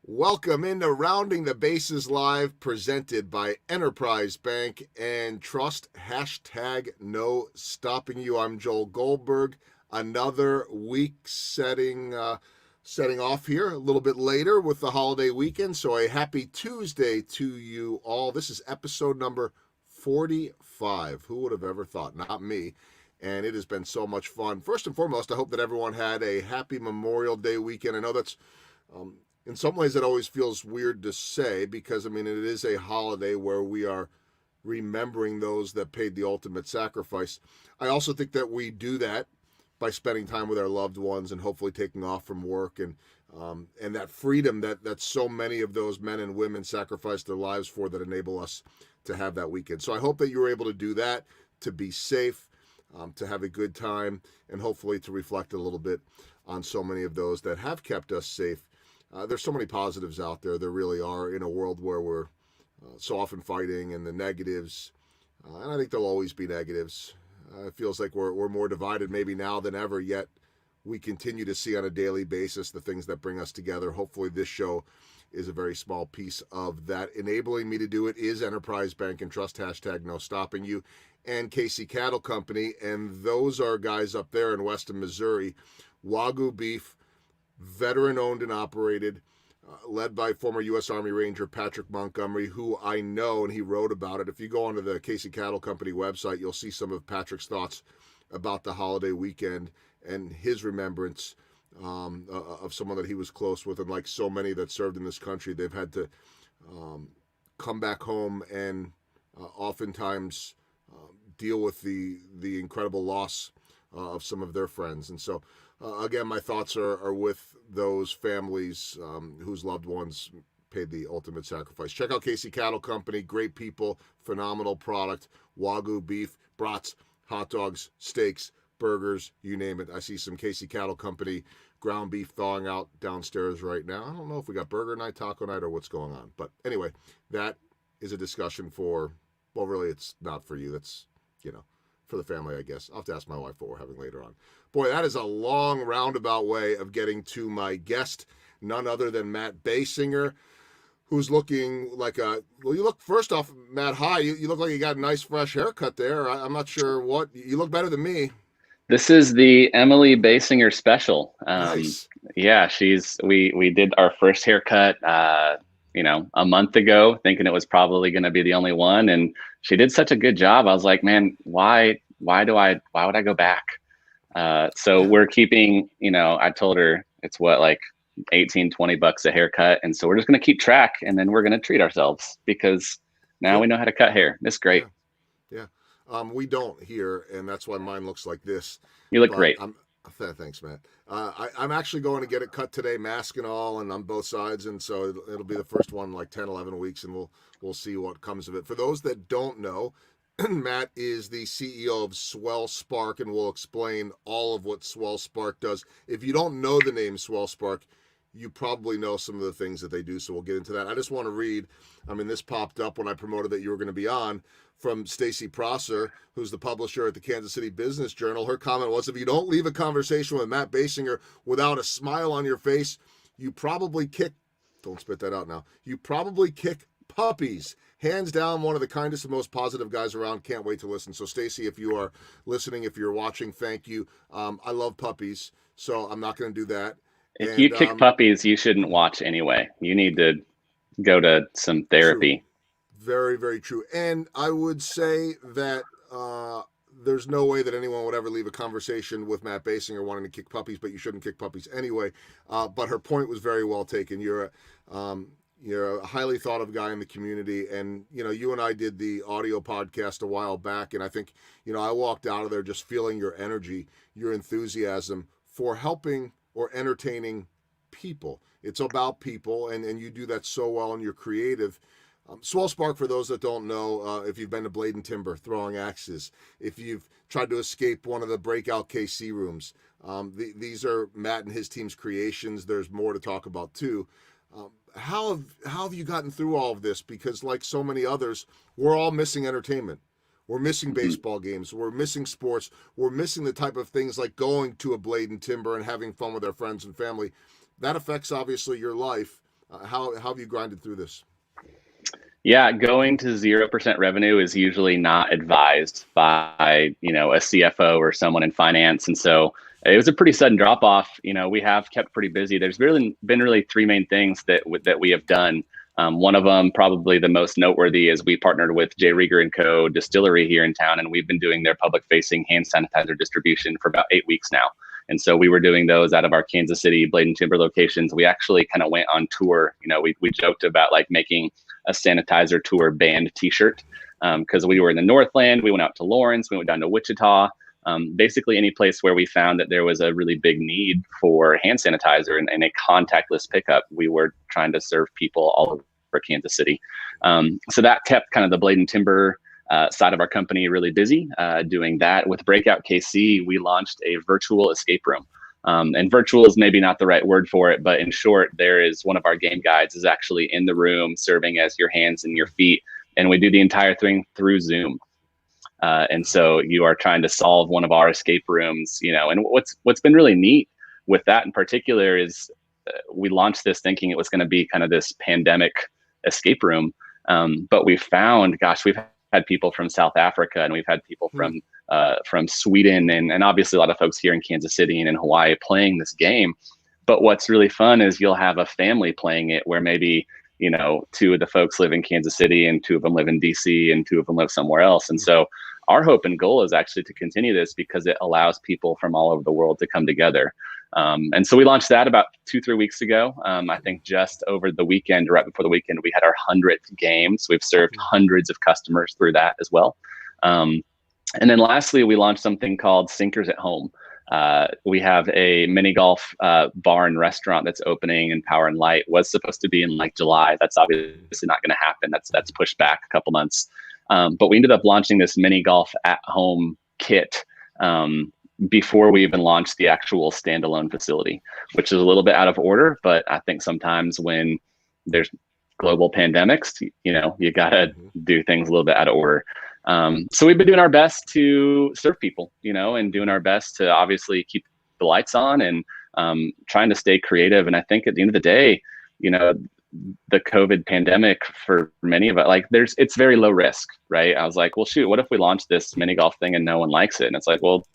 Welcome into Rounding the Bases Live, presented by Enterprise Bank and Trust. Hashtag no stopping you. I'm Joel Goldberg. Another week setting off here a little bit later with the holiday weekend. So a happy Tuesday to you all. This is episode number 45. Who would have ever thought? Not me. And it has been so much fun. First and foremost, I hope that everyone had a happy Memorial Day weekend. I know that's in some ways, it always feels weird to say because, it is a holiday where we are remembering those that paid the ultimate sacrifice. I also think that we do that by spending time with our loved ones and hopefully taking off from work and that freedom that so many of those men and women sacrificed their lives for that enable us to have that weekend. So I hope that you were able to do that, to be safe, to have a good time, and hopefully to reflect a little bit on so many of those that have kept us safe. There's so many positives out there. There really are, in a world where we're so often fighting and the negatives. And I think there'll always be negatives. It feels like we're more divided maybe now than ever, yet we continue to see on a daily basis the things that bring us together. Hopefully this show is a very small piece of that. Enabling me to do it is Enterprise Bank and Trust, hashtag no stopping you, and KC Cattle Company. And those are guys up there in Weston, Missouri. Wagyu beef, veteran owned and operated, led by former U.S. Army Ranger Patrick Montgomery, who I know, and he wrote about it. If you go onto the KC Cattle Company website, you'll see some of Patrick's thoughts about the holiday weekend and his remembrance of someone that he was close with. And like so many that served in this country, they've had to come back home and oftentimes deal with the incredible loss of some of their friends. And so again, my thoughts are with those families whose loved ones paid the ultimate sacrifice. Check out KC Cattle Company. Great people, phenomenal product. Wagyu beef, brats, hot dogs, steaks, burgers, you name it. I see some KC Cattle Company ground beef thawing out downstairs right now. I don't know if we got burger night, taco night, or what's going on. But anyway, that is a discussion for, well, really, it's not for you. That's, for the family, I guess. I'll have to ask my wife what we're having later on. Boy, that is a long roundabout way of getting to my guest, none other than Matt Baysinger, who's looking like you look, first off, Matt, hi, you look like you got a nice fresh haircut there. I'm not sure what, you look better than me. This is the Emily Baysinger special. Nice. Yeah, we did our first haircut, a month ago, thinking it was probably going to be the only one. And she did such a good job. I was like, man, why would I go back? So we're keeping, I told her it's like 18, 20 bucks a haircut. And so we're just going to keep track and then we're going to treat ourselves because now we know how to cut hair. It's great. Yeah. We don't here, and that's why mine looks like this. You look great. Thanks, Matt. I'm actually going to get it cut today, mask and all, and on both sides, and so it'll be the first one in like 10, 11 weeks, and we'll see what comes of it. For those that don't know, Matt is the CEO of Swell Spark, and we'll explain all of what Swell Spark does. If you don't know the name Swell Spark, you probably know some of the things that they do, so we'll get into that. I just want to read, this popped up when I promoted that you were going to be on, from Stacy Prosser, who's the publisher at the Kansas City Business Journal. Her comment was, if you don't leave a conversation with Matt Baysinger without a smile on your face, you probably kick, don't spit that out now, you probably kick puppies. Hands down, one of the kindest and most positive guys around. Can't wait to listen. So Stacy, if you are listening, if you're watching, thank you. I love puppies, so I'm not going to do that. If you kick puppies, you shouldn't watch anyway. You need to go to some therapy. True. Very, very true. And I would say that there's no way that anyone would ever leave a conversation with Matt Baysinger wanting to kick puppies, but you shouldn't kick puppies anyway. But her point was very well taken. You're a highly thought of guy in the community. And, you and I did the audio podcast a while back. And I think, I walked out of there just feeling your energy, your enthusiasm for helping or entertaining people. It's about people, and you do that so well, and you're creative. Swell Spark, for those that don't know, if you've been to Blade and Timber, throwing axes, if you've tried to escape one of the Breakout KC rooms, these are Matt and his team's creations. There's more to talk about too. How have you gotten through all of this? Because like so many others, we're all missing entertainment. We're missing baseball games. We're missing sports. We're missing the type of things like going to a Blade and Timber and having fun with our friends and family. That affects, obviously, your life. How have you grinded through this? Yeah, going to 0% revenue is usually not advised by, a CFO or someone in finance. And so it was a pretty sudden drop off. We have kept pretty busy. There's been really three main things that we have done. One of them, probably the most noteworthy, is we partnered with J. Rieger and Co. Distillery here in town, and we've been doing their public-facing hand sanitizer distribution for about 8 weeks now. And so we were doing those out of our Kansas City Blade and Timber locations. We actually kind of went on tour. We joked about like making a sanitizer tour band T-shirt because we were in the Northland. We went out to Lawrence. We went down to Wichita. Basically, any place where we found that there was a really big need for hand sanitizer and a contactless pickup, we were trying to serve people all over Kansas City. So that kept kind of the Blade and Timber side of our company really busy doing that. With Breakout KC, we launched a virtual escape room. And virtual is maybe not the right word for it, but in short, there is one of our game guides is actually in the room serving as your hands and your feet. And we do the entire thing through Zoom. And so you are trying to solve one of our escape rooms, and what's been really neat with that in particular is we launched this thinking it was going to be kind of this pandemic escape room. But we found, gosh, we've had people from South Africa and we've had people from Sweden and obviously a lot of folks here in Kansas City and in Hawaii playing this game. But what's really fun is you'll have a family playing it where maybe, two of the folks live in Kansas City and two of them live in DC and two of them live somewhere else. And so our hope and goal is actually to continue this because it allows people from all over the world to come together. And so we launched that about 2-3 weeks ago. I think just over the weekend, right before the weekend, we had our 100th game. So we've served hundreds of customers through that as well. And then lastly, we launched something called Sinkers at Home. We have a mini golf bar and restaurant that's opening, and Power and Light was supposed to be in like July. That's obviously not going to happen. That's pushed back a couple months. But we ended up launching this mini golf at home kit before we even launched the actual standalone facility, which is a little bit out of order. But I think sometimes when there's global pandemics, you got to do things a little bit out of order. So we've been doing our best to serve people, and doing our best to obviously keep the lights on and trying to stay creative. And I think at the end of the day, the COVID pandemic for many of us, it's very low risk, right? I was like, well, shoot, what if we launch this mini golf thing and no one likes it? And it's like, well,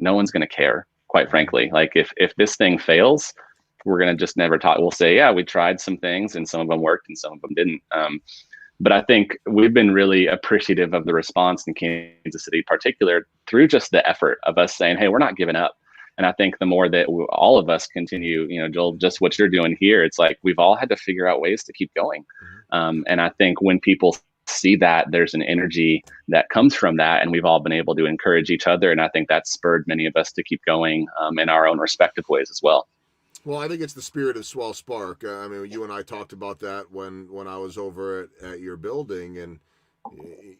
no one's going to care, quite frankly. Like if this thing fails, we're going to just never talk. We'll say, yeah, we tried some things and some of them worked and some of them didn't. But I think we've been really appreciative of the response in Kansas City, in particular, through just the effort of us saying, hey, we're not giving up. And I think the more that all of us continue, Joel, just what you're doing here, it's like we've all had to figure out ways to keep going. And I think when people see that, there's an energy that comes from that, and we've all been able to encourage each other. And I think that's spurred many of us to keep going in our own respective ways as well. Well, I think it's the spirit of Swell Spark. I mean, you and I talked about that when I was over at your building, and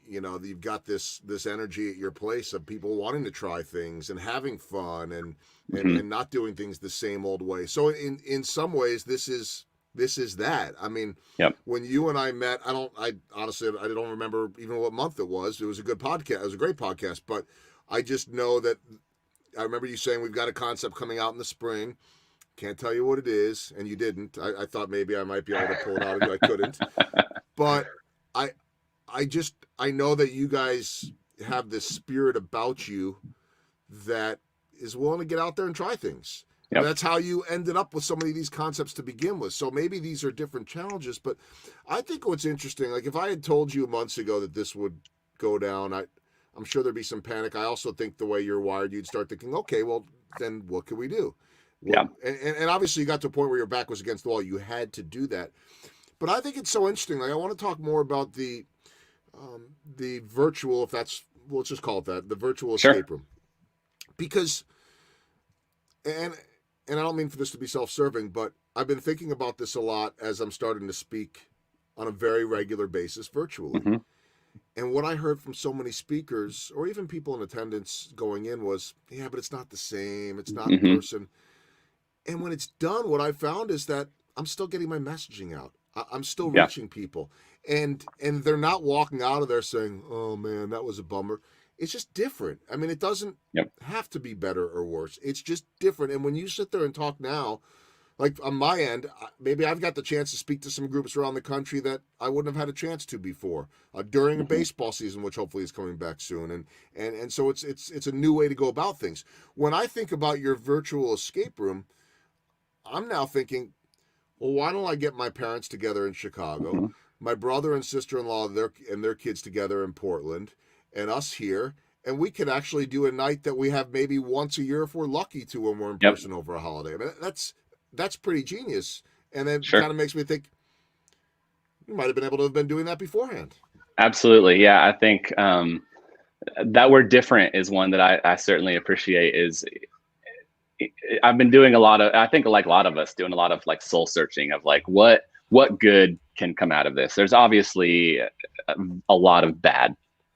you've got this energy at your place of people wanting to try things and having fun and not doing things the same old way. So in some ways, this is that. I mean, when you and I met, I honestly don't remember even what month it was. It was a good podcast. It was a great podcast, but I just know that I remember you saying we've got a concept coming out in the spring. Can't tell you what it is, and you didn't. I thought maybe I might be able to pull it out of you. I couldn't. But I know that you guys have this spirit about you that is willing to get out there and try things. And that's how you ended up with so many of these concepts to begin with. So maybe these are different challenges, but I think what's interesting, like if I had told you months ago that this would go down, I'm sure there'd be some panic. I also think the way you're wired, you'd start thinking, okay, well, then what can we do? Well, and obviously you got to a point where your back was against the wall. You had to do that. But I think it's so interesting. Like I want to talk more about the virtual, let's just call it that, the virtual escape room. Because, and I don't mean for this to be self-serving, but I've been thinking about this a lot as I'm starting to speak on a very regular basis virtually. And what I heard from so many speakers, or even people in attendance going in, was, yeah, but it's not the same. It's not in person. And when it's done, what I found is that I'm still getting my messaging out. I'm still reaching people. And they're not walking out of there saying, oh, man, that was a bummer. It's just different. I mean, it doesn't have to be better or worse. It's just different. And when you sit there and talk now like on my end, maybe I've got the chance to speak to some groups around the country that I wouldn't have had a chance to before during a Hmm. baseball season, which hopefully is coming back soon. And so it's a new way to go about things. When I think about your virtual escape room, I'm now thinking, well, why don't I get my parents together in Chicago, Hmm. my brother and sister-in-law and their kids together in Portland, and us here, and we could actually do a night that we have maybe once a year if we're lucky to when we're in Yep. person over a holiday. I mean, that's pretty genius, and then Sure. kind of makes me think you might have been able to have been doing that beforehand. Absolutely. Yeah. I think that word different is one that I certainly appreciate. Is I've been doing a lot of, I think like a lot of us doing a lot of like soul searching of like what good can come out of this. There's obviously a lot of bad,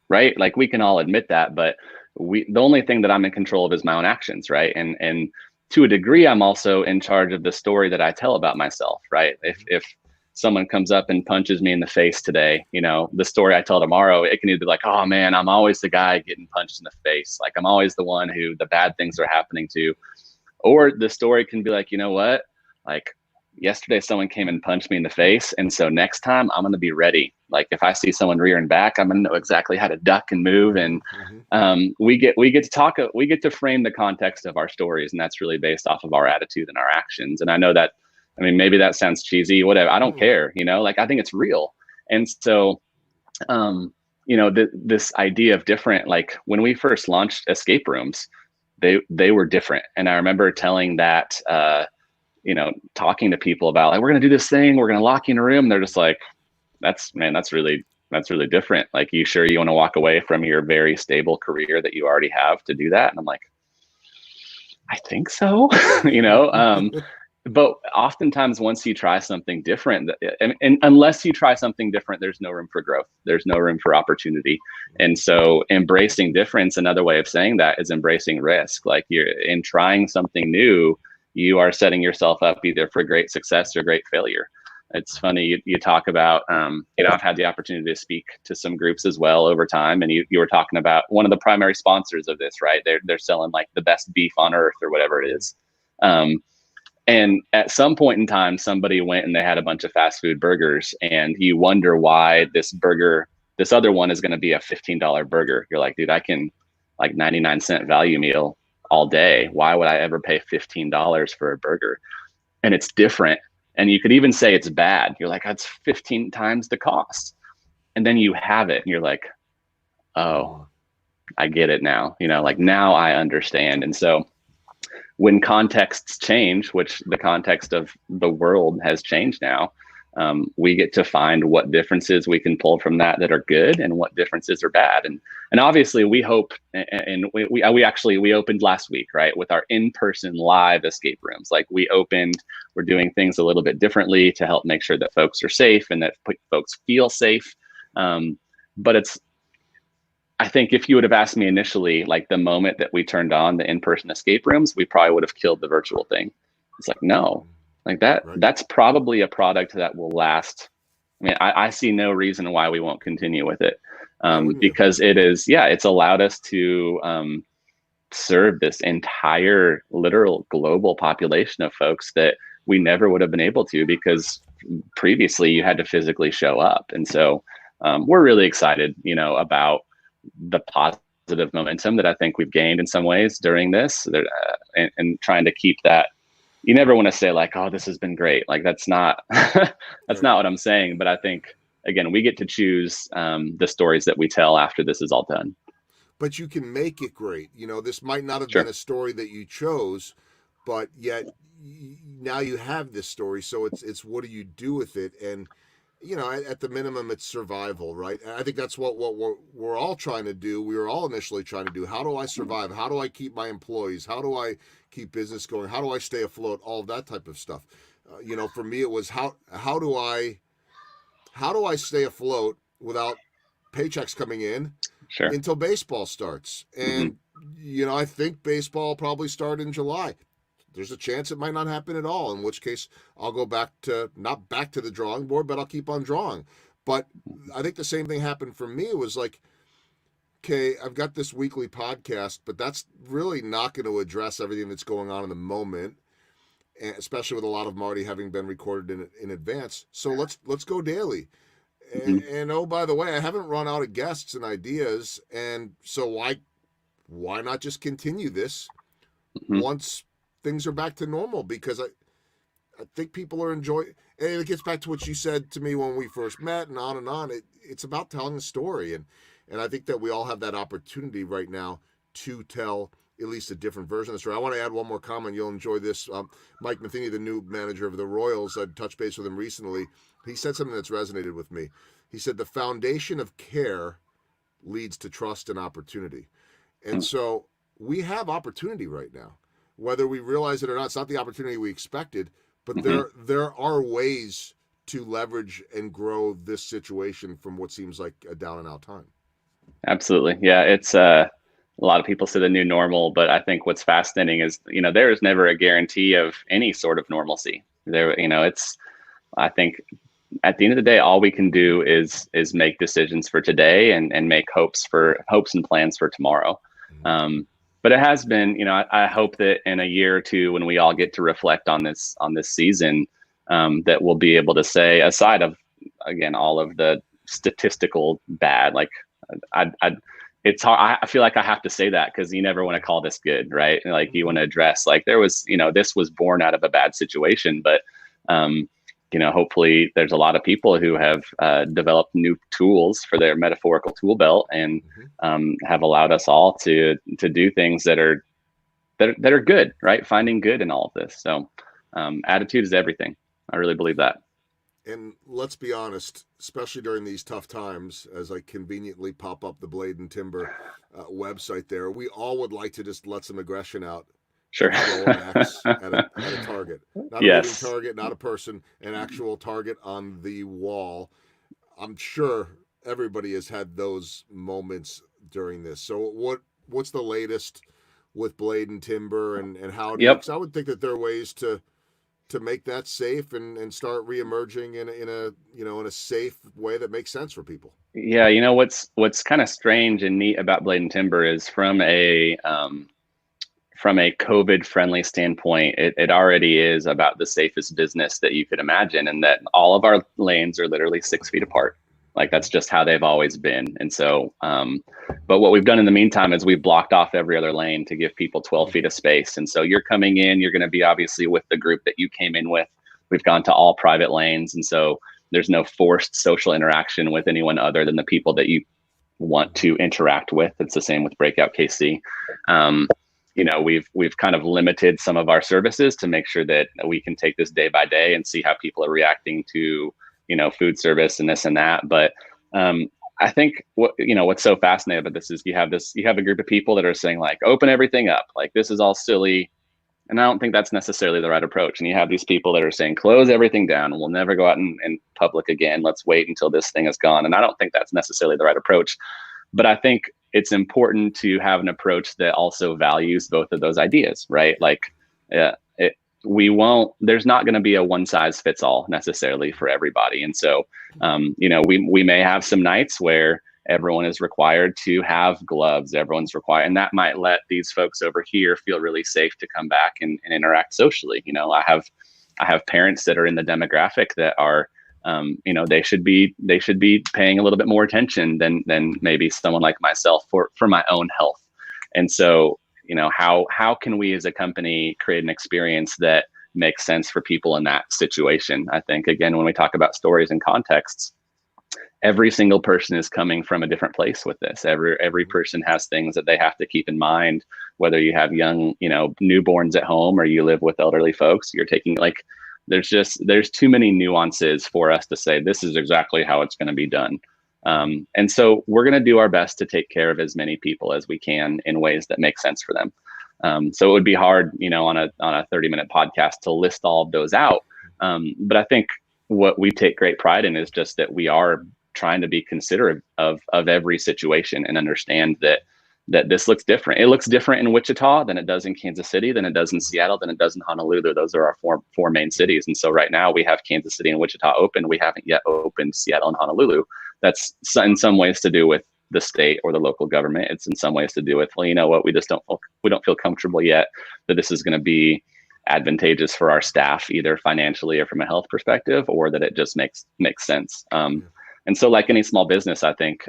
right? Like we can all admit that, but the only thing that I'm in control of is my own actions, right? And to a degree, I'm also in charge of the story that I tell about myself, right? If someone comes up and punches me in the face today, you know, the story I tell tomorrow, it can either be like, oh man, I'm always the guy getting punched in the face. Like I'm always the one who the bad things are happening to. Or the story can be like, you know what? Like yesterday someone came and punched me in the face. And so next time I'm gonna be ready. Like if I see someone rearing back, I'm gonna know exactly how to duck and move. And Mm-hmm. we get to talk, we get to frame the context of our stories, and that's really based off of our attitude and our actions. And I know that, I mean, maybe that sounds cheesy, whatever. I don't Mm-hmm. care, you know, like I think it's real. And so um, you know, this idea of different, like when we first launched escape rooms, they were different. And I remember telling that, you know, talking to people about like, we're going to do this thing, we're going to lock you in a room. And they're just like, man, that's really different. Like, you sure you want to walk away from your very stable career that you already have to do that? And I'm like, I think so, you know. But oftentimes once you try something different, and unless you try something different, there's no room for growth, there's no room for opportunity. And so embracing difference, another way of saying that is embracing risk. Like you're in trying something new, you are setting yourself up either for great success or great failure. It's funny, you talk about, you know, I've had the opportunity to speak to some groups as well over time, and you were talking about one of the primary sponsors of this, right? They're selling like the best beef on earth or whatever it is. um, and at some point in time, somebody went and they had a bunch of fast food burgers, and you wonder why this other one is going to be a $15 burger. You're like, dude, I can like 99-cent value meal all day. Why would I ever pay $15 for a burger? And it's different. And you could even say it's bad. You're like, that's 15 times the cost. And then you have it and you're like, oh, I get it now. You know, like now I understand. And so when contexts change, which the context of the world has changed now, we get to find what differences we can pull from that are good and what differences are bad. And obviously we hope, and we opened last week, right, with our in-person live escape rooms. Like we're doing things a little bit differently to help make sure that folks are safe and that folks feel safe. But I think if you would have asked me initially, like the moment that we turned on the in-person escape rooms, we probably would have killed the virtual thing. It's like, no, like Right. that's probably a product that will last. I mean, I see no reason why we won't continue with it, Why wouldn't you? because it is, yeah, it's allowed us to serve this entire literal global population of folks that we never would have been able to, because previously you had to physically show up. And so we're really excited, you know, about the positive momentum that I think we've gained in some ways during this, and trying to keep that. You never want to say like, oh, this has been great. Like that's not that's Right. not what I'm saying. But I think again, we get to choose the stories that we tell after this is all done. But you can make it great. You know, this might not have been Sure. a story that you chose, but yet now you have this story. So it's what do you do with it? And you know, at the minimum, it's survival, right? And I think that's what we're all trying to do. We were all initially trying to do. How do I survive? How do I keep my employees? How do I keep business going? How do I stay afloat? All of that type of stuff. You know, for me, it was how do I stay afloat without paychecks coming in Sure. until baseball starts? Hmm. And you know, I think baseball will probably start in July. There's a chance it might not happen at all, in which case I'll go back to not back to the drawing board, but I'll keep on drawing. But I think the same thing happened for me. It was like, okay, I've got this weekly podcast, but that's really not going to address everything that's going on in the moment. especially with a lot of them already having been recorded in advance. So let's go daily. Mhm. And oh, by the way, I haven't run out of guests and ideas, and so why not just continue this Mhm. once things are back to normal? Because I think people are enjoying. And it gets back to what you said to me when we first met, and on and on. It's about telling a story, and I think that we all have that opportunity right now to tell at least a different version of the story. I want to add one more comment. You'll enjoy this. Mike Matheny, the new manager of the Royals, I touched base with him recently. He said something that's resonated with me. He said the foundation of care leads to trust and opportunity, and so we have opportunity right now, whether we realize it or not. It's not the opportunity we expected, but Mhm. there are ways to leverage and grow this situation from what seems like a down and out time. Absolutely. Yeah, it's a lot of people say the new normal, but I think what's fascinating is, there is never a guarantee of any sort of normalcy. It's I think at the end of the day, all we can do is make decisions for today and make hopes and plans for tomorrow. But it has been, I hope that in a year or two, when we all get to reflect on this season, that we'll be able to say, aside of again all of the statistical bad, like I it's hard. I feel like I have to say that because you never want to call this good, right? Like you want to address like there was, this was born out of a bad situation, but um, hopefully there's a lot of people who have developed new tools for their metaphorical tool belt and Mm-hmm. have allowed us all to do things that are good, right? Finding good in all of this. So attitude is everything. I really believe that. And let's be honest, especially during these tough times, as I conveniently pop up the Blade and Timber website there, we all would like to just let some aggression out Sure. and throw an X at a target, not a moving Yes. target, not a person, an actual target on the wall. I'm sure everybody has had those moments during this. So what's the latest with Blade and Timber, and how do you? Yep. Because I would think that there are ways to make that safe and start reemerging in a in a safe way that makes sense for people. Yeah. What's kind of strange and neat about Blade and Timber is from a COVID friendly standpoint, it already is about the safest business that you could imagine. And that all of our lanes are literally 6 feet apart. Like Mm-hmm. that's just how they've always been. And so, but what we've done in the meantime is we've blocked off every other lane to give people 12 feet of space. And so you're coming in, you're going to be obviously with the group that you came in with. We've gone to all private lanes. And so there's no forced social interaction with anyone other than the people that you want Mm-hmm. to interact with. It's the same with Breakout KC. Um, we've kind of limited some of our services to make sure that we can take this day by day and see how people are reacting to food service and this and that. But I think what's so fascinating about this is you have a group of people that are saying like open everything up, like this is all silly. And I don't think that's necessarily the right approach. And you have these people that are saying close everything down and we'll never go out in public again. Let's wait until this thing is gone. And I don't think that's necessarily the right approach. But I think it's important to have an approach that also values both of those ideas, right? Like, we won't. There's not going to be a one size fits all necessarily for everybody, and so, we may have some nights where everyone is required to have gloves. Everyone's required, and that might let these folks over here feel really safe to come back and interact socially. I have parents that are in the demographic that are they should be paying a little bit more attention than maybe someone like myself for my own health. And so, how can we as a company create an experience that makes sense for people in that situation? I think again, when we talk about stories and contexts, every single person is coming from a different place with this. Every person has things that they have to keep in mind, whether you have young, newborns at home or you live with elderly folks. You're taking like there's too many nuances for us to say this is exactly how it's going to be done. And so we're going to do our best to take care of as many people as we can in ways that make sense for them. So it would be hard, on a 30-minute podcast to list all of those out. But I think what we take great pride in is just that we are trying to be considerate of every situation and understand that this looks different. It looks different in Wichita than it does in Kansas City, than it does in Seattle, than it does in Honolulu. Those are our four main cities. And so right now we have Kansas City and Wichita open. We haven't yet opened Seattle and Honolulu. That's in some ways to do with the state or the local government. It's in some ways to do with, well, you know what, we don't feel comfortable yet that this is going to be advantageous for our staff, either financially or from a health perspective, or that it just makes sense. And so like any small business, I think,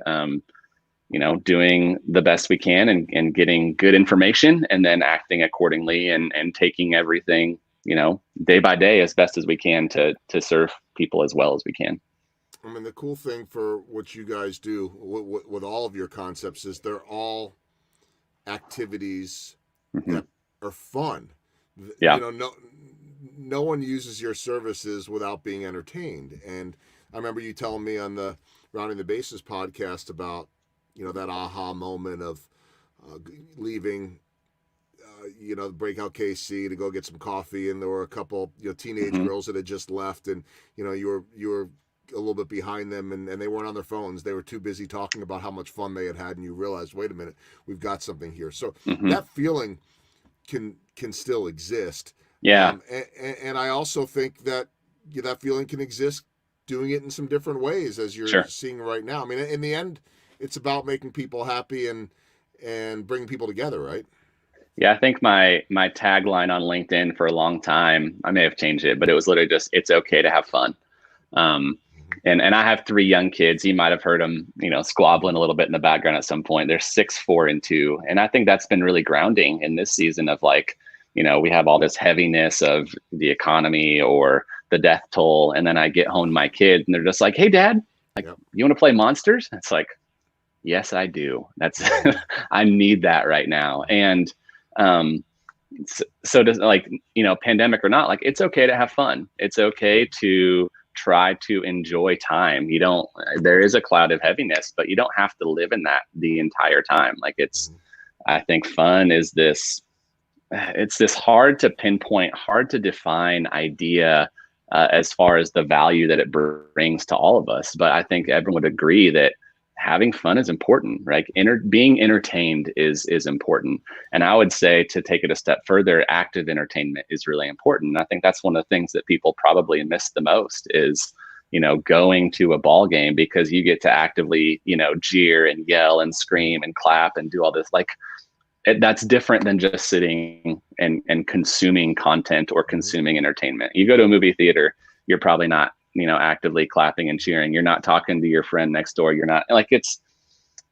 doing the best we can and getting good information and then acting accordingly and taking everything, day by day as best as we can to serve people as well as we can. I mean, the cool thing for what you guys do with all of your concepts is they're all activities that are fun. Yeah. No one uses your services without being entertained. And I remember you telling me on the Rounding the Bases podcast about, that aha moment of leaving, Breakout KC to go get some coffee, and there were a couple, teenage girls that had just left, and you were a little bit behind them, and they weren't on their phones. They were too busy talking about how much fun they had, and you realized, wait a minute, we've got something here. So that feeling can still exist. Yeah. And I also think that that feeling can exist doing it in some different ways, as you're seeing right now. I mean, in the end, it's about making people happy and bringing people together, right? Yeah, I think my tagline on LinkedIn for a long time, I may have changed it, but it was literally just, it's okay to have fun. And I have 3 young kids. You might have heard them, squabbling a little bit in the background at some point. They're 6, 4, and 2. And I think that's been really grounding in this season of like, we have all this heaviness of the economy or the death toll. And then I get home to my kids and they're just like, hey, Dad, you want to play Monsters? It's like, yes, I do. That's, I need that right now. And so does, like, pandemic or not, like, it's okay to have fun. It's okay to try to enjoy time. There is a cloud of heaviness, but you don't have to live in that the entire time. Like I think fun is this hard to pinpoint, hard to define idea as far as the value that it brings to all of us. But I think everyone would agree that having fun is important, right? Being entertained is important. And I would say, to take it a step further, active entertainment is really important. And I think that's one of the things that people probably miss the most is, going to a ball game, because you get to actively, jeer and yell and scream and clap and do all this. Like, that's different than just sitting and consuming content or consuming entertainment. You go to a movie theater, you're probably not, actively clapping and cheering. You're not talking to your friend next door. You're not, like,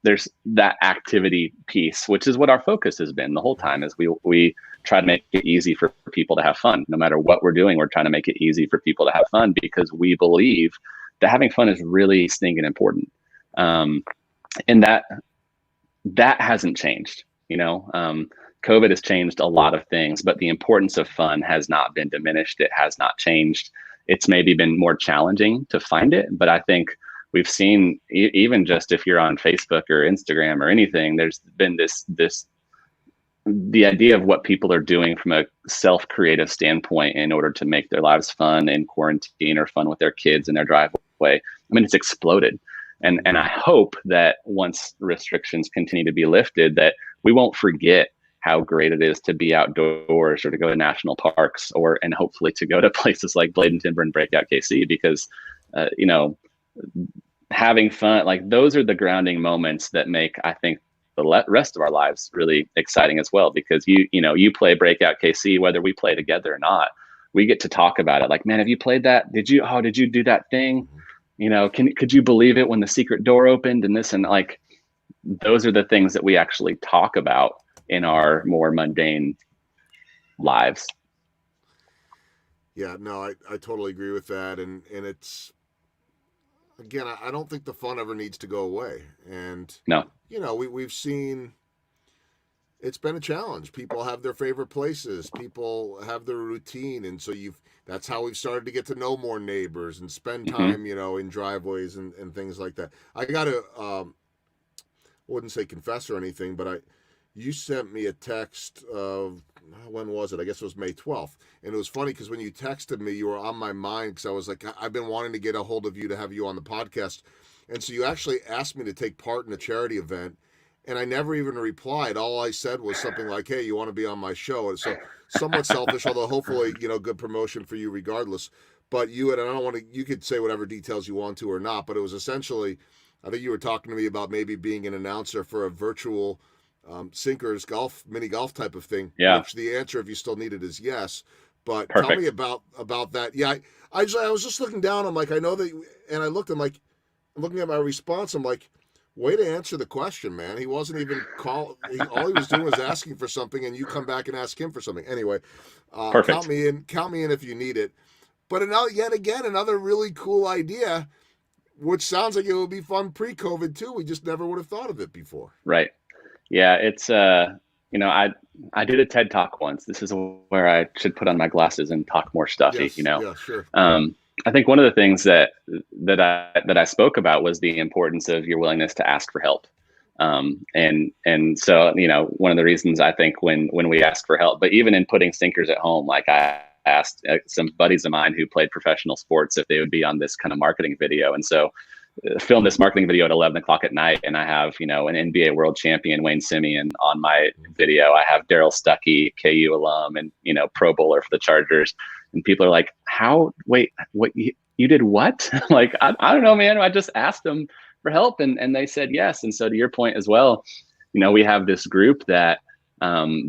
there's that activity piece, which is what our focus has been the whole time, is we try to make it easy for people to have fun. No matter what we're doing, we're trying to make it easy for people to have fun, because we believe that having fun is really stinking important. And that hasn't changed. COVID has changed a lot of things, but the importance of fun has not been diminished. It has not changed. It's maybe been more challenging to find it, but I think we've seen, even just if you're on Facebook or Instagram or anything, there's been the idea of what people are doing from a self-creative standpoint in order to make their lives fun in quarantine, or fun with their kids in their driveway. I mean, it's exploded. And I hope that once restrictions continue to be lifted, that we won't forget how great it is to be outdoors, or to go to national parks, and hopefully to go to places like Blade and Timber and Breakout KC, because, having fun, like, those are the grounding moments that make, I think, the rest of our lives really exciting as well. Because you play Breakout KC, whether we play together or not, we get to talk about it. Like, man, have you played that? Did you do that thing? Could you believe it when the secret door opened and this, and like, those are the things that we actually talk about in our more mundane lives. Yeah, no, I totally agree with that. And it's, again, I don't think the fun ever needs to go away. And, no, we've seen, it's been a challenge. People have their favorite places. People have their routine. And so that's how we've started to get to know more neighbors and spend time, in driveways and things like that. I got to, wouldn't say confess or anything, but you sent me a text of, when was it? I guess it was May 12th. And it was funny because when you texted me, you were on my mind, because I was like, I've been wanting to get a hold of you to have you on the podcast. And so you actually asked me to take part in a charity event, and I never even replied. All I said was something like, hey, you want to be on my show? And so somewhat selfish, although hopefully, good promotion for you regardless. But and I don't want to, you could say whatever details you want to or not, but it was essentially, I think you were talking to me about maybe being an announcer for a virtual sinkers mini golf type of thing. Yeah. Which the answer, if you still need it, is yes. But tell me Perfect. about that. Yeah, I was just looking down. I'm like, I know that, and I looked. I'm like, I'm looking at my response. I'm like, way to answer the question, man. He wasn't even all he was doing was asking for something, and you come back and ask him for something. Anyway, count Perfect. me in. Count me in if you need it. But yet again, another really cool idea, which sounds like it would be fun pre-COVID too. We just never would have thought of it before. Right. Yeah, it's I did a TED talk once. This is where I should put on my glasses and talk more stuffy, Yes. Yeah. Sure. Um, I think one of the things that I spoke about was the importance of your willingness to ask for help. And so, one of the reasons I think when we ask for help, but even in putting stinkers at home, like I asked some buddies of mine who played professional sports if they would be on this kind of marketing video. And so film this marketing video at 11 o'clock at night, and I have an NBA world champion, Wayne Simeon, on my video. I have Daryl Stuckey, KU alum, and Pro Bowler for the Chargers. And people are like, how, wait, what, you did what? Like, I don't know, man. I just asked them for help, and they said yes. And so to your point as well, we have this group that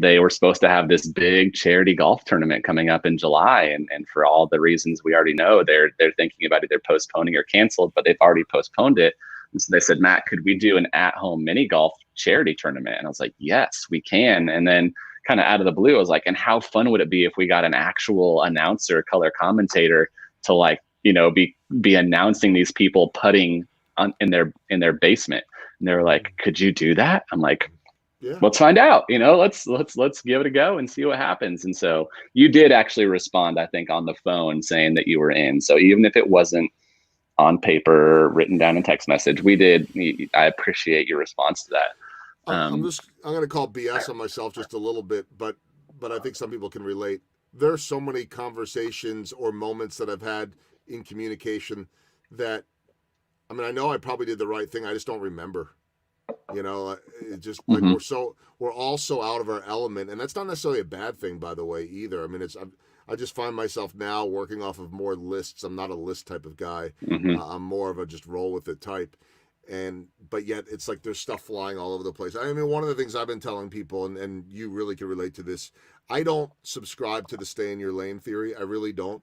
they were supposed to have this big charity golf tournament coming up in July, and for all the reasons we already know, they're thinking about either postponing or canceled, but they've already postponed it. And so they said, Matt, could we do an at-home mini golf charity tournament? And I was like, yes, we can. And then kind of out of the blue, I was like, and how fun would it be if we got an actual announcer, color commentator to be announcing these people putting in their basement? And they were like, could you do that? I'm like, yeah, let's find out. Let's give it a go and see what happens. And so you did actually respond, I think, on the phone saying that you were in. So even if it wasn't on paper, written down in text message, I appreciate your response to that. I'm going to call BS on myself just a little bit, but I think some people can relate. There's so many conversations or moments that I've had in communication that, I know I probably did the right thing. I just don't remember. It just like we're all so out of our element, and that's not necessarily a bad thing, by the way, either. I just find myself now working off of more lists. I'm not a list type of guy. I'm more of a just roll with it type. But yet it's like there's stuff flying all over the place. One of the things I've been telling people, and you really can relate to this, I don't subscribe to the stay in your lane theory. I really don't.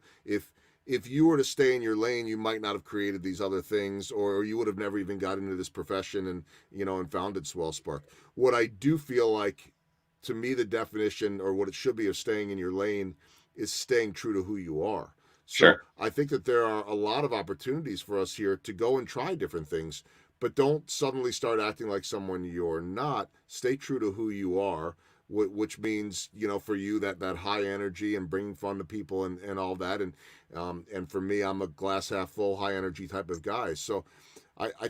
If you were to stay in your lane, you might not have created these other things, or you would have never even got into this profession and founded Swell Spark. What I do feel like, to me, the definition or what it should be of staying in your lane is staying true to who you are. So Sure. I think that there are a lot of opportunities for us here to go and try different things, but don't suddenly start acting like someone you're not. Stay true to who you are, which means, for you, that high energy and bringing fun to people and all that. And for me, I'm a glass half full, high energy type of guy. So I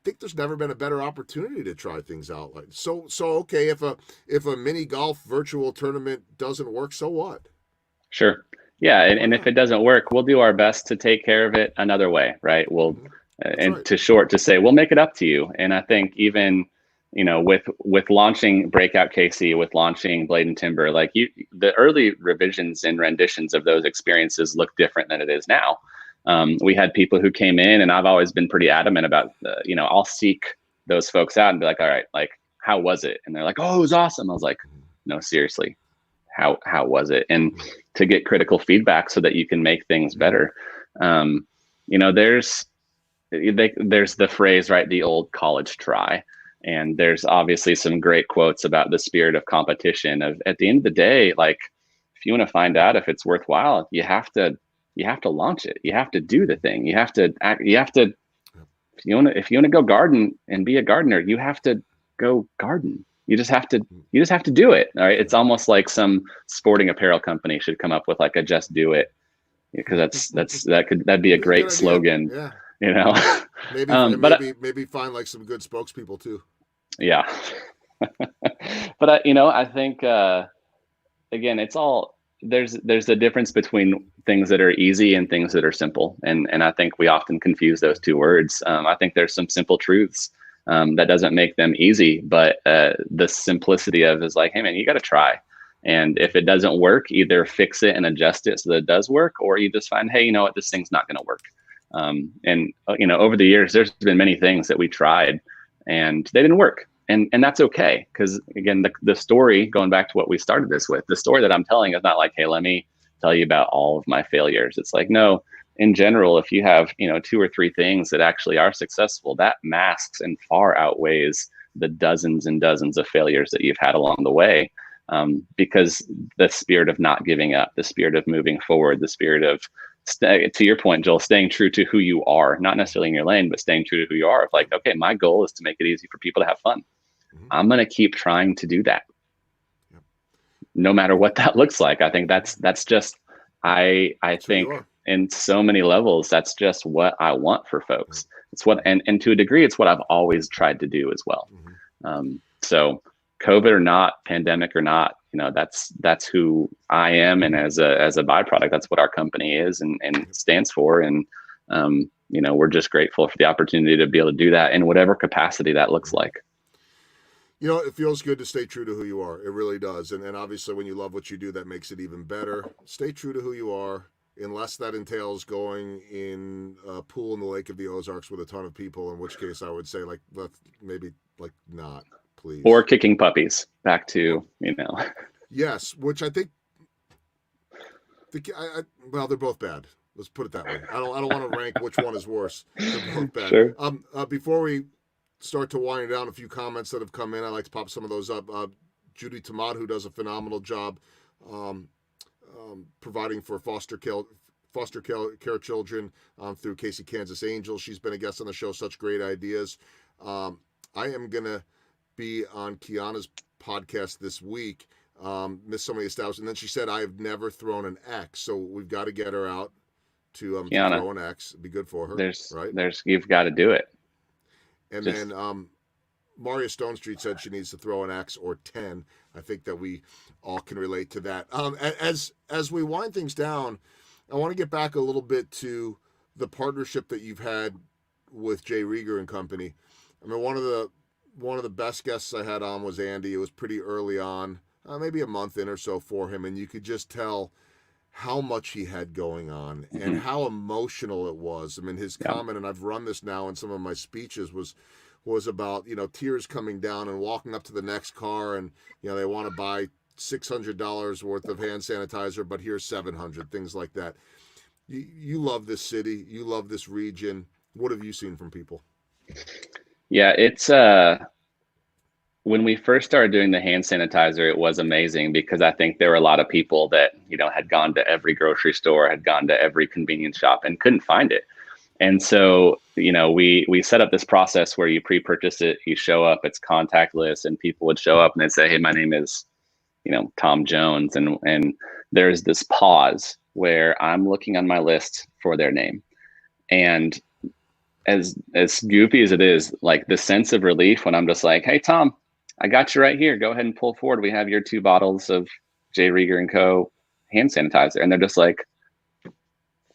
think there's never been a better opportunity to try things out. So okay, if a mini golf virtual tournament doesn't work, so what? Sure. Yeah. And if it doesn't work, we'll do our best to take care of it another way. Right. And right. To say, we'll make it up to you. And I think even, with launching Breakout KC, with launching Blade and Timber, the early revisions and renditions of those experiences look different than it is now. We had people who came in, and I've always been pretty adamant about, I'll seek those folks out and be like, all right, how was it? And they're like, oh, it was awesome. I was like, no, seriously, how was it? And to get critical feedback so that you can make things better. There's the phrase, right? The old college try. And there's obviously some great quotes about the spirit of competition of, at the end of the day, if you want to find out if it's worthwhile, you have to launch it. You have to do the thing. You have to act. You have to, if you want to go garden and be a gardener, you have to go garden. You just have to do it. All right. It's almost like some sporting apparel company should come up with a just do it, because that'd be a great slogan. Yeah. Maybe find some good spokespeople too. Yeah. But I think again, it's all, there's a difference between things that are easy and things that are simple, and I think we often confuse those two words. I think there's some simple truths that doesn't make them easy, but the simplicity of is hey man, you got to try. And if it doesn't work, either fix it and adjust it so that it does work, or you just find, hey, you know what, this thing's not going to work. Over the years, there's been many things that we tried and they didn't work. And that's okay. Because again, the story, going back to what we started this with, the story that I'm telling is not hey, let me tell you about all of my failures. It's like, no, in general, if you have, 2 or 3 things that actually are successful, that masks and far outweighs the dozens and dozens of failures that you've had along the way. Because the spirit of not giving up, the spirit of moving forward, the spirit of, to your point, Joel, staying true to who you are, not necessarily in your lane, but staying true to who you are. Like, okay, my goal is to make it easy for people to have fun. I'm going to keep trying to do that. No matter what that looks like. I think that's just, I think in so many levels, that's just what I want for folks. It's what, and to a degree, it's what I've always tried to do as well. So COVID or not, pandemic or not, that's who I am. And as a byproduct, that's what our company is and stands for. And, we're just grateful for the opportunity to be able to do that in whatever capacity that looks like. It feels good to stay true to who you are. It really does. And obviously when you love what you do, that makes it even better. Stay true to who you are, unless that entails going in a pool in the Lake of the Ozarks with a ton of people, in which case I would say maybe not, please. Or kicking puppies back to, Yes, which I think, they're both bad. Let's put it that way. I don't want to rank which one is worse. They're both bad. Sure. Before we start to wind down, a few comments that have come in, I like to pop some of those up. Judy Tamad, who does a phenomenal job providing for foster care children through KC Kansas Angels. She's been a guest on the show. Such great ideas. I am gonna be on Kiana's podcast this week. Missed so many established, and then she said I have never thrown an X, so we've got to get her out to throw an X. It'd be good for her. You've got to do it. And then Maria Stone Street said she needs to throw an X or 10. I think that we all can relate to that. As we wind things down, I want to get back a little bit to the partnership that you've had with Jay Rieger and company. I mean, one of the best guests I had on was Andy. It was pretty early on, maybe a month in or so for him, and you could just tell how much he had going on and how emotional it was. I mean, his comment, and I've run this now in some of my speeches, was about, tears coming down and walking up to the next car and, they want to buy $600 worth of hand sanitizer, but here's $700, things like that. You love this city. You love this region. What have you seen from people? Yeah, it's when we first started doing the hand sanitizer, it was amazing because I think there were a lot of people that, had gone to every grocery store, had gone to every convenience shop and couldn't find it. And so, we set up this process where you pre-purchase it, you show up, it's contactless, and people would show up and they'd say, hey, my name is, Tom Jones. And there's this pause where I'm looking on my list for their name. And as goofy as it is, like the sense of relief when I'm just like, hey, Tom, I got you right here. Go ahead and pull forward. We have your 2 bottles of Jay Rieger & Co. hand sanitizer. And they're just like,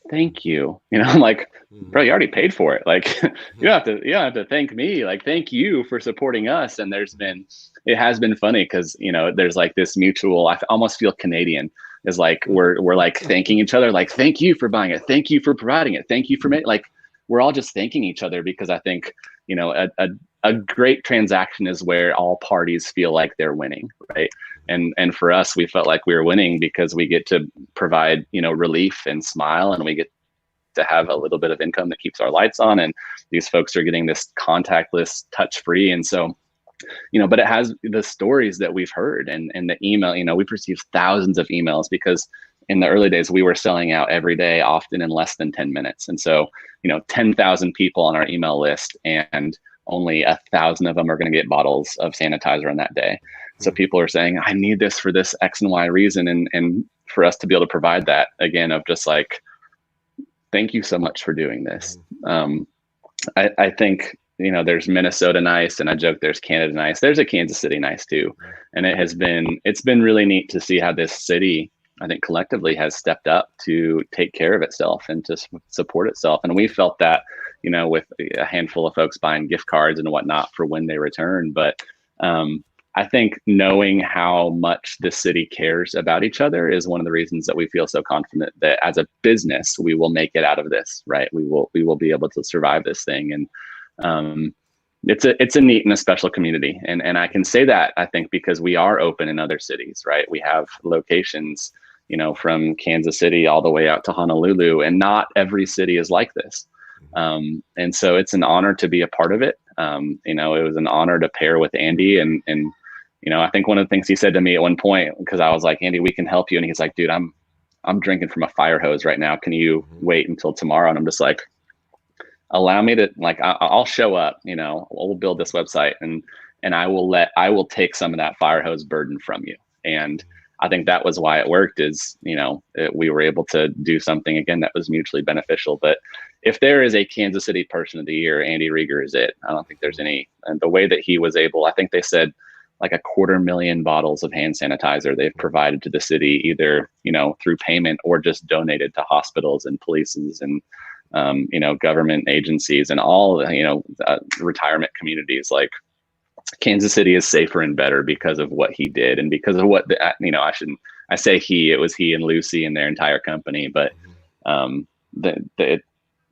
thank you. I'm like, bro, you already paid for it. Like, you don't have to thank me. Like, thank you for supporting us. And it has been funny because, there's like this mutual, I almost feel Canadian, is like, we're like thanking each other. Like, thank you for buying it. Thank you for providing it. Thank you for like, we're all just thanking each other because I think, a great transaction is where all parties feel like they're winning, right? And for us, we felt like we were winning because we get to provide, relief and smile, and we get to have a little bit of income that keeps our lights on. And these folks are getting this contactless, touch-free. And so, but it has the stories that we've heard and the email, we've received thousands of emails because in the early days, we were selling out every day, often in less than 10 minutes. And so, 10,000 people on our email list, and only 1,000 of them are going to get bottles of sanitizer on that day. So people are saying, I need this for this X and Y reason. And for us to be able to provide that, again, of just like, thank you so much for doing this. I think, there's Minnesota nice, and I joke there's Canada nice. There's a Kansas City nice too. And it's been really neat to see how this city, I think collectively, has stepped up to take care of itself and to support itself. And we felt that, with a handful of folks buying gift cards and whatnot for when they return. But I think knowing how much the city cares about each other is one of the reasons that we feel so confident that as a business, we will make it out of this, right? We will be able to survive this thing. And it's a neat and a special community. And I can say that, I think, because we are open in other cities, right? We have locations from Kansas City all the way out to Honolulu, and not every city is like this. And so it's an honor to be a part of it. It was an honor to pair with Andy, and I think one of the things he said to me at one point, because I was like, Andy, we can help you. And he's like, dude, I'm drinking from a fire hose right now. Can you wait until tomorrow? And I'm just like, allow me to, like, I'll show up, we'll build this website, and I will take some of that fire hose burden from you. And I think that was why it worked, is, we were able to do something again that was mutually beneficial. But if there is a Kansas City person of the year, Andy Rieger is it. I don't think there's any. And the way that he was able, I think they said like 250,000 bottles of hand sanitizer they've provided to the city, either, through payment or just donated to hospitals and polices and, government agencies and all, retirement communities. Like, Kansas City is safer and better because of what he did, and because of what I say he, it was he and Lucy and their entire company, but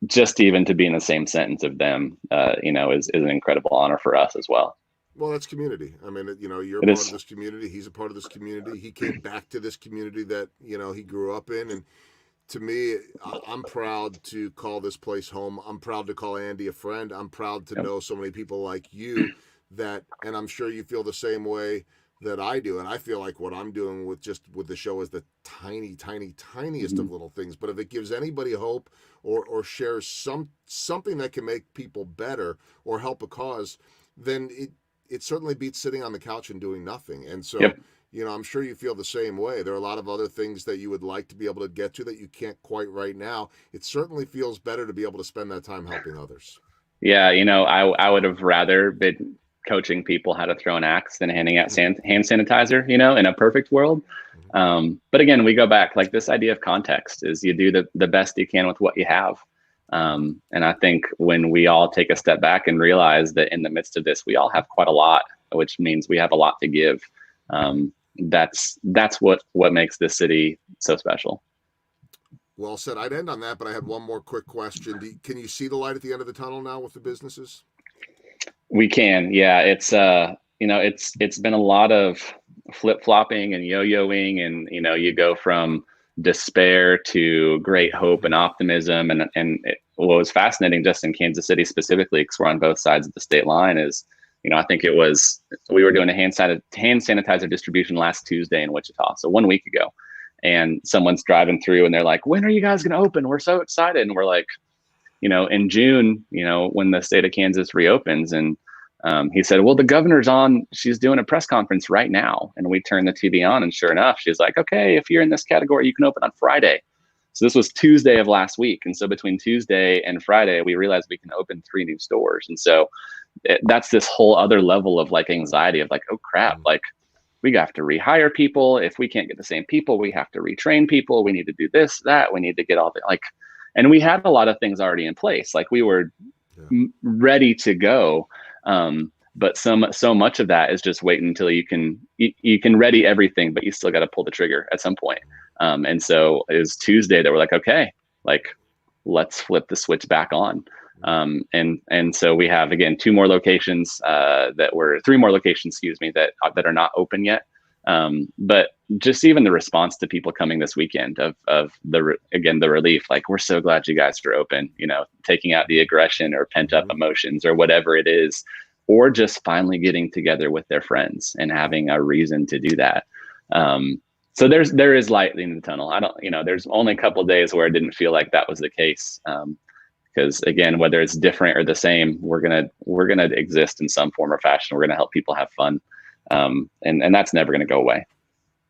just even to be in the same sentence of them, is an incredible honor for us as well. Well, that's community. I mean, you're a part of this community. He's a part of this community. He came back to this community that, he grew up in. And to me, I'm proud to call this place home. I'm proud to call Andy a friend. I'm proud to know so many people like you and I'm sure you feel the same way that I do. And I feel like what I'm doing with the show is the tiniest of little things. But if it gives anybody hope or shares something that can make people better or help a cause, then it certainly beats sitting on the couch and doing nothing. And so, I'm sure you feel the same way. There are a lot of other things that you would like to be able to get to that you can't quite right now. It certainly feels better to be able to spend that time helping others. Yeah. I would have rather been coaching people how to throw an axe than handing out hand sanitizer, in a perfect world. But again, we go back, like, this idea of context is you do the best you can with what you have. And I think when we all take a step back and realize that in the midst of this, we all have quite a lot, which means we have a lot to give. That's what makes this city so special. Well said. I'd end on that, but I had one more quick question. Can you see the light at the end of the tunnel now with the businesses? We can. Yeah. It's, it's been a lot of flip-flopping and yo-yoing, and, you go from despair to great hope and optimism. And what was fascinating just in Kansas City specifically, because we're on both sides of the state line, is, I think we were doing a hand sanitizer distribution last Tuesday in Wichita. So 1 week ago, and someone's driving through and they're like, when are you guys going to open? We're so excited. And we're like, in June, when the state of Kansas reopens. And he said, well, the governor's on, she's doing a press conference right now. And we turned the TV on, and sure enough, she's like, okay, if you're in this category, you can open on Friday. So this was Tuesday of last week. And so between Tuesday and Friday, we realized we can open 3 new stores. And so that's this whole other level of like anxiety of like, oh crap, like we have to rehire people. If we can't get the same people, we have to retrain people. We need to do this, that, we need to get all the, like, and we had a lot of things already in place. Like, we were ready to go. But so much of that is just waiting until you can ready everything, but you still got to pull the trigger at some point. And so it was Tuesday that we're like, okay, like, let's flip the switch back on. And so we have, again, 3 more locations, that are not open yet. But just even the response to people coming this weekend of the relief, like, we're so glad you guys are open, taking out the aggression or pent up emotions or whatever it is, or just finally getting together with their friends and having a reason to do that. So there is light in the tunnel. There's only a couple of days where it didn't feel like that was the case. Because again, whether it's different or the same, we're gonna exist in some form or fashion. We're gonna help people have fun, and that's never gonna go away.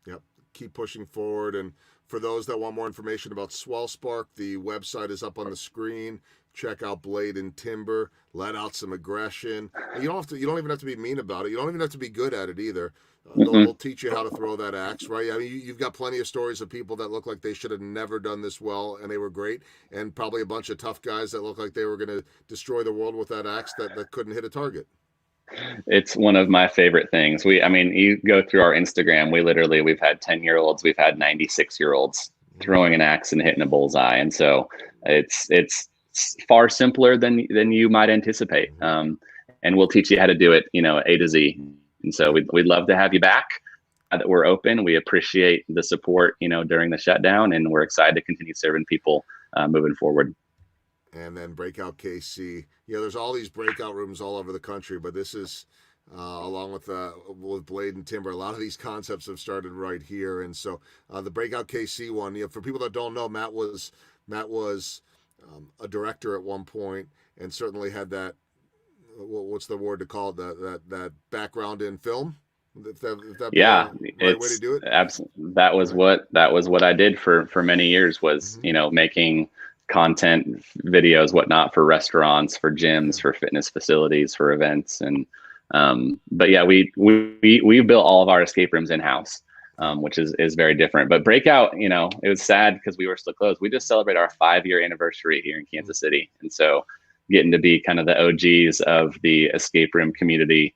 Yep, keep pushing forward. And for those that want more information about Swell Spark, the website is up on the screen. Check out Blade and Timber. Let out some aggression. You don't even have to be mean about it. You don't even have to be good at it either. They'll teach you how to throw that axe, right? I mean, you've got plenty of stories of people that look like they should have never done this well, and they were great, and probably a bunch of tough guys that look like they were going to destroy the world with that axe that couldn't hit a target. It's one of my favorite things. You go through our Instagram, we've had 10-year-olds, we've had 96-year-olds throwing an axe and hitting a bullseye. And so it's far simpler than you might anticipate. And we'll teach you how to do it, A to Z. And so we'd love to have you back. that we're open. We appreciate the support, during the shutdown, and we're excited to continue serving people moving forward. And then Breakout KC. There's all these breakout rooms all over the country, but this is along with Blade and Timber. A lot of these concepts have started right here, and so the Breakout KC one. For people that don't know, Matt was a director at one point, and certainly had that. What's the word to call it? That background in film. If that Yeah, be the right way to do it. Absolutely. That was what I did for many years was, making content videos, whatnot, for restaurants, for gyms, for fitness facilities, for events. And, but yeah, we built all of our escape rooms in-house, which is very different. But Breakout, it was sad because we were still closed. We just celebrated our 5-year anniversary here in Kansas City. And so getting to be kind of the OGs of the escape room community,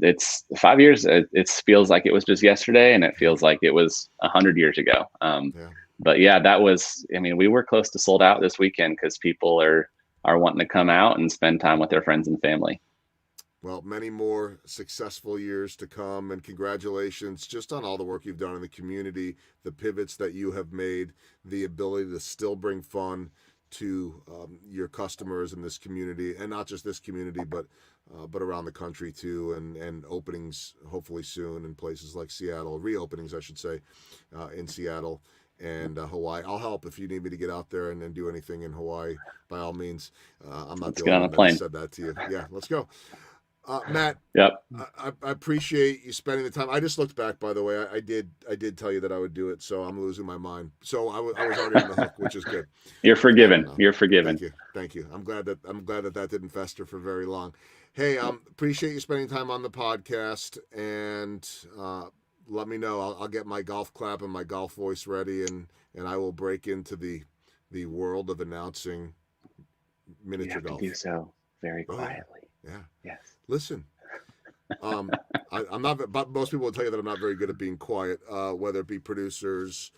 it's 5 years. It feels like it was just yesterday, and it feels like it was 100 years ago. But yeah, we were close to sold out this weekend because people are wanting to come out and spend time with their friends and family. Well, many more successful years to come, and congratulations just on all the work you've done in the community, the pivots that you have made, the ability to still bring fun to your customers in this community, and not just this community, but around the country too, and openings hopefully soon in places like Seattle, reopenings I should say, in Seattle and Hawaii. I'll help if you need me to get out there and do anything in Hawaii, by all means. I'm not the only one that said that to you. Yeah, let's go. Matt, yep. I appreciate you spending the time. I just looked back, by the way. I did tell you that I would do it, so I'm losing my mind. So I was already on the hook, which is good. You're forgiven. You're forgiven. Thank you. I'm glad that didn't fester for very long. Hey, appreciate you spending time on the podcast, and let me know. I'll get my golf clap and my golf voice ready, and I will break into the world of announcing miniature golf. To do so very quietly. Yeah. Yes. Listen, I'm not. But most people will tell you that I'm not very good at being quiet. Whether it be producers,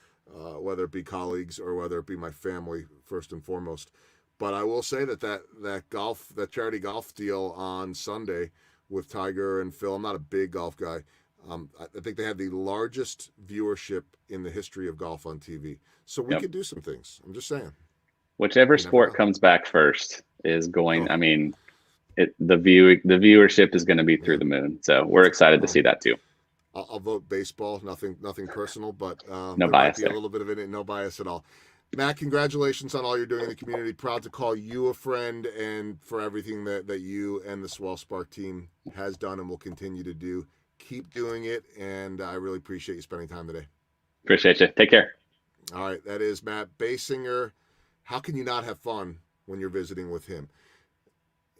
whether it be colleagues, or whether it be my family, first and foremost. But I will say that charity golf deal on Sunday with Tiger and Phil. I'm not a big golf guy. I think they had the largest viewership in the history of golf on TV. So we could do some things. I'm just saying. Whichever sport comes back first is going. I mean. The viewership is going to be through the moon, so we're excited to see that too. I'll vote baseball. Nothing personal, but no bias. A little bit of it, no bias at all. Matt, congratulations on all you're doing in the community. Proud to call you a friend, and for everything that you and the Swell Spark team has done and will continue to do. Keep doing it, and I really appreciate you spending time today. Appreciate you. Take care. All right, that is Matt Baysinger. How can you not have fun when you're visiting with him?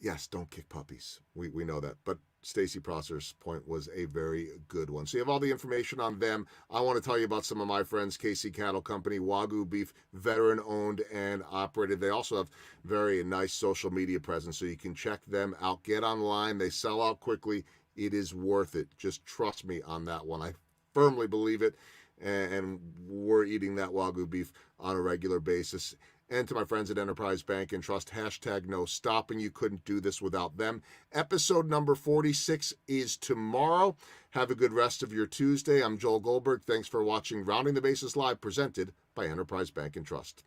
Yes, don't kick puppies. We know that. But Stacy Prosser's point was a very good one. So you have all the information on them. I want to tell you about some of my friends, KC Cattle Company, Wagyu Beef, veteran owned and operated. They also have very nice social media presence, so you can check them out. Get online. They sell out quickly. It is worth it. Just trust me on that one. I firmly believe it. And we're eating that Wagyu beef on a regular basis. And to my friends at Enterprise Bank and Trust, #no stopping. You couldn't do this without them. Episode number 46 is tomorrow. Have a good rest of your Tuesday. I'm Joel Goldberg. Thanks for watching Rounding the Bases Live, presented by Enterprise Bank and Trust.